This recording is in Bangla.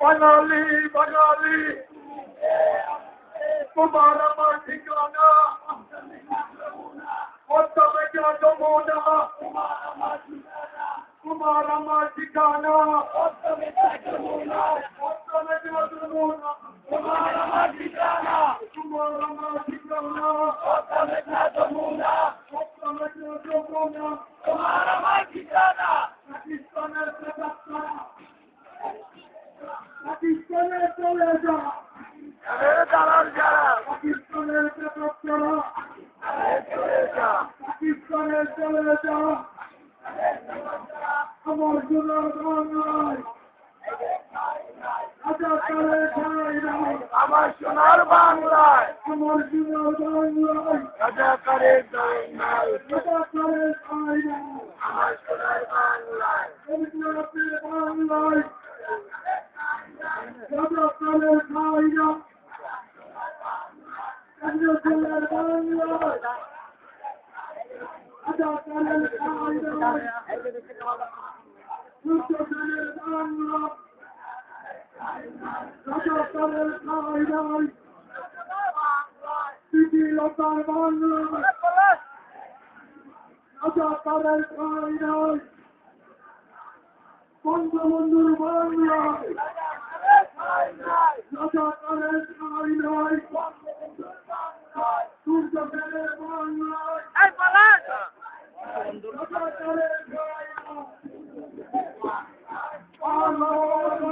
বাঙালি বাঙালি তোমার আমার ঠিকানা অন্তমেকা যমুনা তোমার আমার ঠিকানা অন্তমেকা যমুনা তোমার আমার ঠিকানা অন্তমেকা যমুনা তোমার আমার ঠিকানা পাকিস্তানের পাকিস্তানে চলে যা দালাল যারা পাকিস্তানের যারা পাকিস্তানে চলে যা আমার সোনার বাংলায় রাজাকারে ঠাঁই নাই আমার সোনার বাংলায় আমার সোনার বাংলায় রাজাকারে ঠাঁই নাই রাজাকারে ঠাঁই নাই আমার সোনার বাংলায় বাংলায় রাজাকারে ঠাঁই নাই রাজাকারের বাংলায় রাজাকারের ঠাঁই নাই রাজাকারের বাংলা রাজাকারের ঠাঁই নাই শিথিলতার বাংলায় রাজাকারের ঠাঁই নাই বঙ্গবন্ধুর বাংলায় রাজাকারের ঠাঁই নাই সূর্য সেনের বাংলায় রাজাকারের